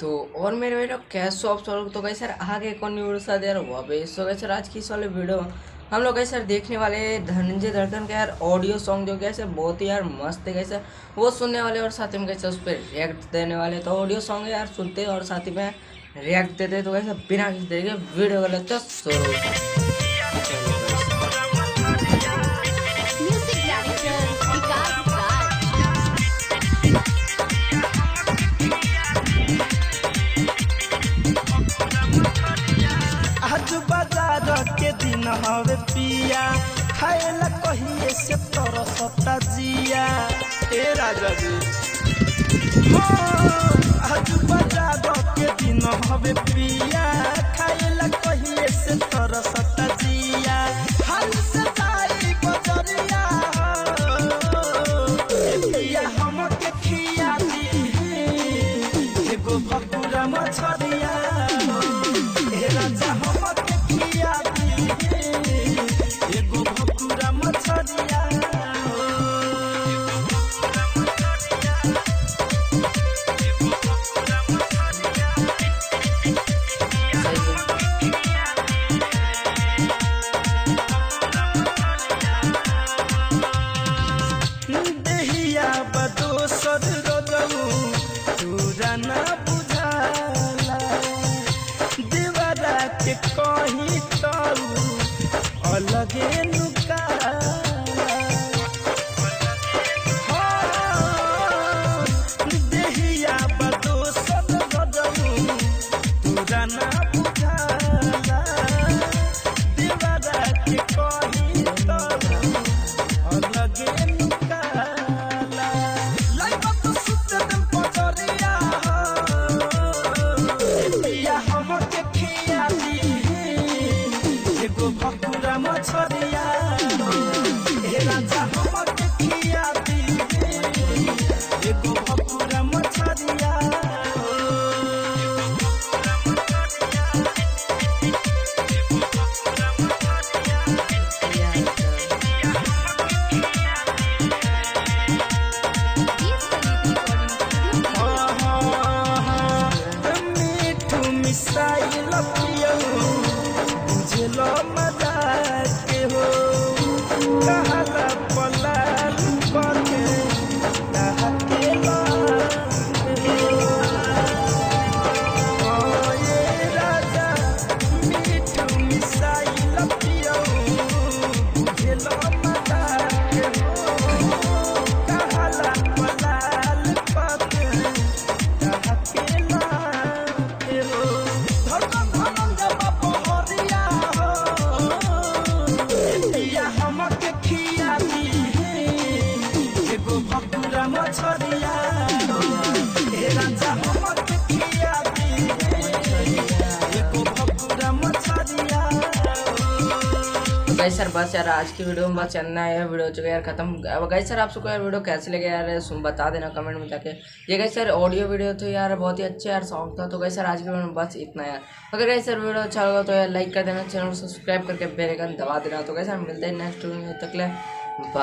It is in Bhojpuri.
तो और मेरे बेटा कैश ऑफ सॉल्व तो कैसे आगे कौन नहीं उड़ सा यार हुआ पे सो कैसे आज की इस वाले वीडियो हम लोग कैसे देखने वाले धनंजय धड़कन का यार ऑडियो सॉन्ग जो कैसे बहुत ही यार मस्त है कैसे वो सुनने वाले और साथ ही में कैसे उस पर रिएक्ट देने वाले। तो ऑडियो सॉन्ग यार सुनते और साथ ही में रिएक्ट देते तो कैसे बिना किसी तरीके वीडियो का लगता है। म्यूजिक डायरेक्टर विकास राज। आज बाजार के दिन हवे पिया खाएला कहिए से तरसता जिया ए राजा जी। आज बाजार के दिन हवे पिया खाएला कहिए से तरसता जिया हाल से जाई बजरिया पिया हमके खिया दी एगो भकुरा मछरिया राजा हमके खिया दी एगो भकुरा मछरिया। देहिया बदोसर रोजऊ तोरा ना बुझाला देवरा के कहीं ताऊ अलगे नुकाला। देहिया बदोसर रोजऊ तोरा ना बुझाला देवरा के कहीं ताऊ अलगे नुकाला। लाइबा तो सुते दिल पजरिया पिया हमके खिया दी एगो भकुरा मछरिया ए राजा हमके खिया दी एगो भकुरा मछरिया। मीठू मिसाइल पियऊ बुझलो मजाक के हो कहला पलाल पके कहा के ये राजा मीठू मिसाइल पियऊ बुझलो मजाक के हो कहला पलाल पके हमके खिया दी एगो भकुरा मछरिया ए राजा हमके खिया दी एगो भकुरा मछरिया। गाइस सर बस यार आज की वीडियो में बस चलना है वीडियो चुका यार खत्म। अब गाइस सर आप सबको यार वीडियो कैसे लगे यार सुन बता देना कमेंट में जाके। ये गाइस सर ऑडियो वीडियो तो यार बहुत ही अच्छा यार सॉन्ग था। तो गाइस सर आज की वीडियो में बस इतना यार। अगर गाइस सर वीडियो अच्छा लगा तो यार लाइक कर देना, चैनल को सब्सक्राइब करके बेल आइकन दबा देना। तो गाइस सर मिलते हैं नेक्स्ट वीडियो में, तक ले बाय।